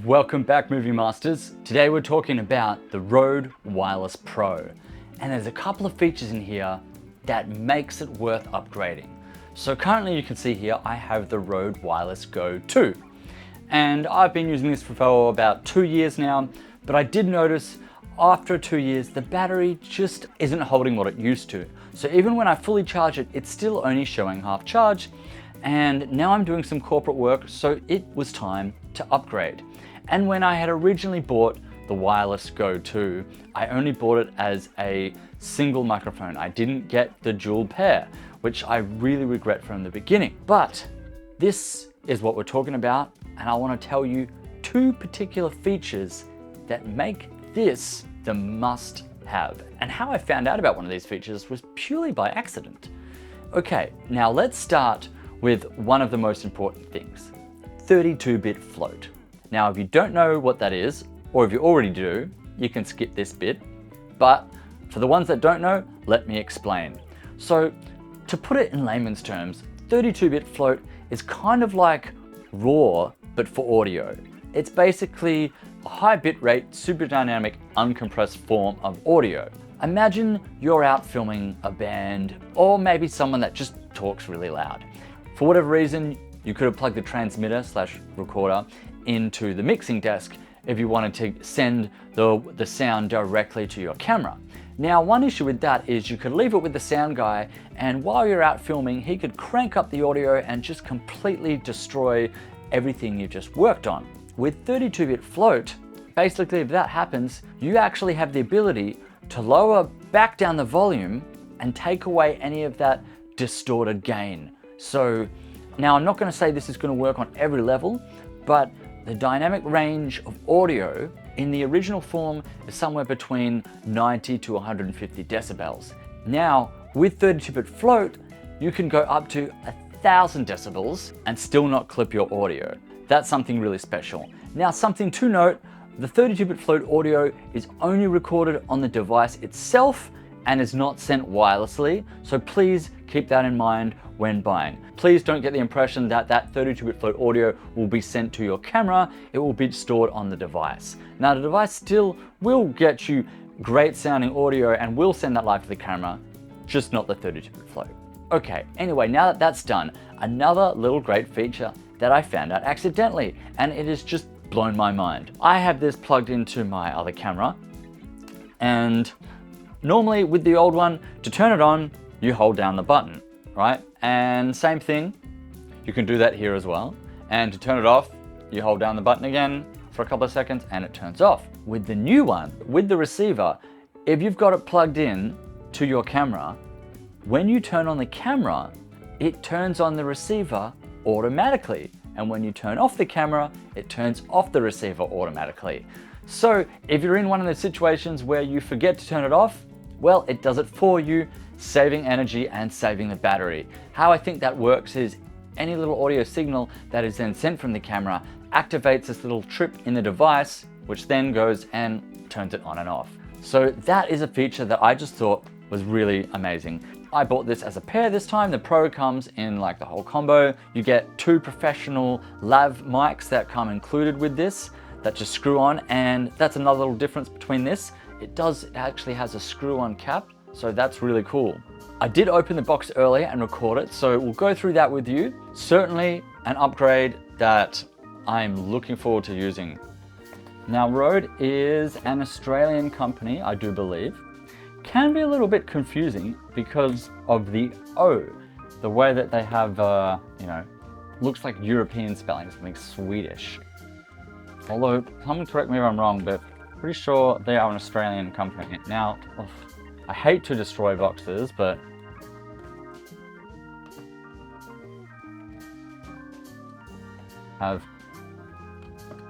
Welcome back, Movie Masters. Today we're talking about the Rode Wireless Pro. And there's a couple of features in here that makes it worth upgrading. So currently you can see here, I have the Rode Wireless Go 2. And I've been using this for about 2 years now, but I did notice after 2 years, the battery just isn't holding what it used to. So even when I fully charge it, it's still only showing half charge. And now I'm doing some corporate work, so it was time to upgrade. And when I had originally bought the Wireless Go 2, I only bought it as a single microphone. I didn't get the dual pair, which I really regret from the beginning. But this is what we're talking about, and I want to tell you 2 particular features that make this the must-have. And how I found out about one of these features was purely by accident. Okay, now let's start with one of the most important things, 32-bit float. Now, if you don't know what that is, or if you already do, you can skip this bit. But for the ones that don't know, let me explain. So to put it in layman's terms, 32-bit float is kind of like RAW, but for audio. It's basically a high bitrate, super dynamic, uncompressed form of audio. Imagine you're out filming a band, or maybe someone that just talks really loud. For whatever reason, you could have plugged the transmitter/recorder into the mixing desk if you wanted to send the sound directly to your camera. Now, one issue with that is you could leave it with the sound guy, and while you're out filming, he could crank up the audio and just completely destroy everything you just worked on. With 32-bit float, basically if that happens, you actually have the ability to lower back down the volume and take away any of that distorted gain. So now I'm not going to say this is going to work on every level, but the dynamic range of audio in the original form is somewhere between 90 to 150 decibels. Now, with 32-bit float, you can go up to 1,000 decibels and still not clip your audio. That's something really special. Now, something to note, the 32-bit float audio is only recorded on the device itself and is not sent wirelessly, so please keep that in mind when buying. Please don't get the impression that that 32-bit float audio will be sent to your camera. It will be stored on the device. Now, the device still will get you great sounding audio and will send that live to the camera, just not the 32-bit float. Okay, anyway, now that that's done, another little great feature that I found out accidentally, and it has just blown my mind. I have this plugged into my other camera, and normally with the old one, to turn it on, you hold down the button, right? And same thing, you can do that here as well. And to turn it off, you hold down the button again for a couple of seconds and it turns off. With the new one, with the receiver, if you've got it plugged in to your camera, when you turn on the camera, it turns on the receiver automatically. And when you turn off the camera, it turns off the receiver automatically. So if you're in one of those situations where you forget to turn it off, well, it does it for you, saving energy and saving the battery. How I think that works is any little audio signal that is then sent from the camera activates this little trip in the device, which then goes and turns it on and off. So that is a feature that I just thought was really amazing. I bought this as a pair this time. The Pro comes in like the whole combo. You get 2 professional lav mics that come included with this that just screw on, and that's another little difference between this. It actually has a screw-on cap, so that's really cool. I did open the box earlier and record it, so we'll go through that with you. Certainly an upgrade that I'm looking forward to using. Now, Rode is an Australian company, I do believe. Can be a little bit confusing because of the O, the way that they have, looks like European spelling, something Swedish. Although, someone correct me if I'm wrong, but pretty sure they are an Australian company. Now, I hate to destroy boxes, but have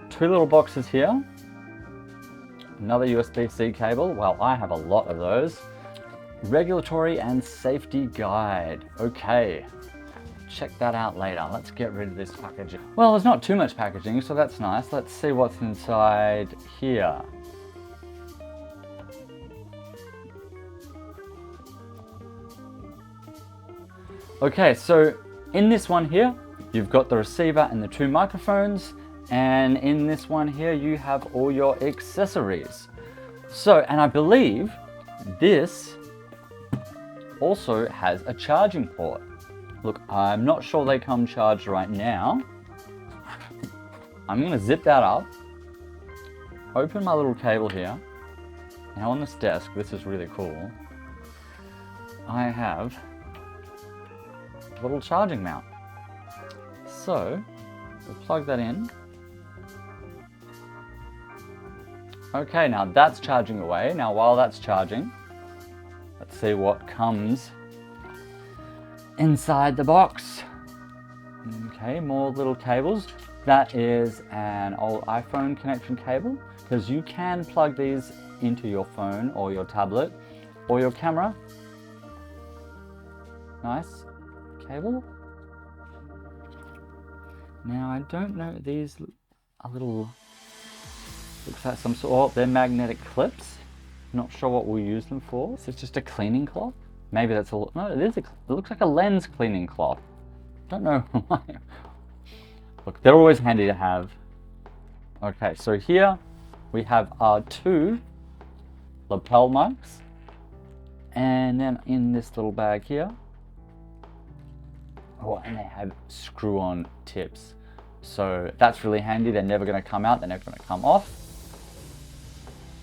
2 little boxes here. Another USB-C cable. Well, I have a lot of those. Regulatory and safety guide. Okay, check that out later. Let's get rid of this packaging. Well, there's not too much packaging, so that's nice. Let's see what's inside here. Okay, so in this one here, you've got the receiver and the 2 microphones, And in this one here, you have all your accessories. So, and I believe this also has a charging port. Look, I'm not sure they come charged right now. I'm gonna zip that up, open my little cable here. Now on this desk, this is really cool. I have a little charging mount. So, we'll plug that in. Okay, now that's charging away. Now while that's charging, let's see what comes inside the box. Okay, more little cables. That is an old iPhone connection cable, because you can plug these into your phone or your tablet or your camera. Nice cable. Now I don't know, these are little, looks like some sort, they're magnetic clips. Not sure what we'll use them for. Is it just a cleaning cloth? Maybe that's all, no, it looks like a lens cleaning cloth. Don't know why. Look, they're always handy to have. Okay, so here we have our 2 lapel mics. And then in this little bag here, oh, and they have screw-on tips. So that's really handy. They're never going to come out. They're never going to come off.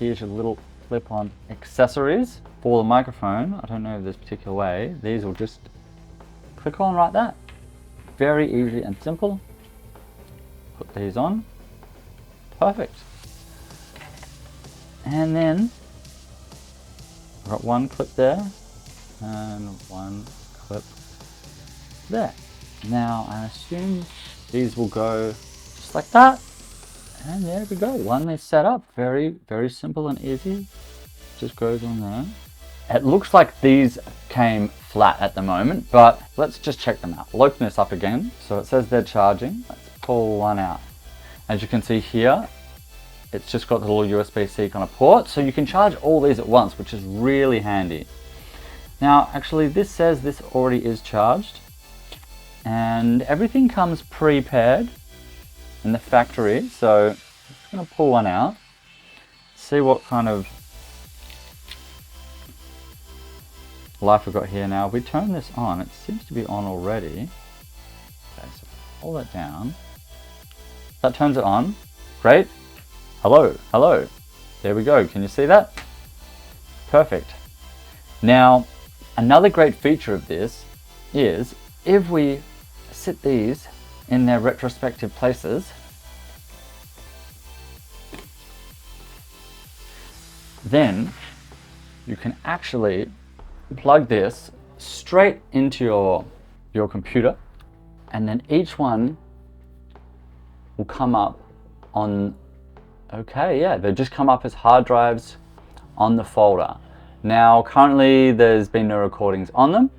Here's your little clip-on accessories for the microphone. I don't know this particular way. These will just click on like that. Very easy and simple. Put these on. Perfect. And then I've got one clip there and one clip there. Now I assume these will go just like that. And there we go. One is set up. Very, very simple and easy. Just goes on there. It looks like these came flat at the moment, but let's just check them out. We'll open this up again. So it says they're charging. Let's pull one out. As you can see here, it's just got the little USB-C kind of port, so you can charge all these at once, which is really handy. Now, actually, this says this already is charged, and everything comes pre-paired in the factory. So I'm just going to pull one out, see what kind of life we've got here. Now, if we turn this on, it seems to be on already. Okay, so pull that down. That turns it on. Great. Hello, hello. There we go. Can you see that? Perfect. Now, another great feature of this is if we sit these in their retrospective places, then you can actually plug this straight into your computer, and then each one will come up on, okay, yeah, they just come up as hard drives on the folder. Now, currently there's been no recordings on them.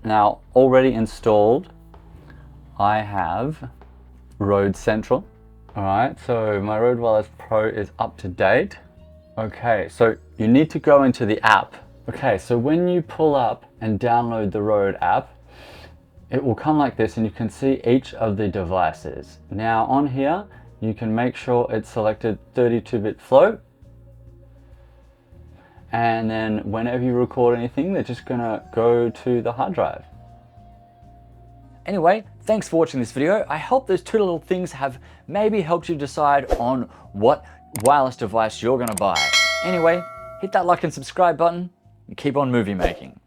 Now, already installed, I have Rode Central. All right, so my Rode Wireless Pro is up to date. Okay, so you need to go into the app. Okay, so when you pull up and download the Rode app, it will come like this, and you can see each of the devices. Now on here, you can make sure it's selected 32-bit float. And then whenever you record anything, they're just gonna go to the hard drive. Anyway, thanks for watching this video. I hope those 2 little things have maybe helped you decide on what wireless device you're gonna buy. Anyway, hit that like and subscribe button and keep on movie making.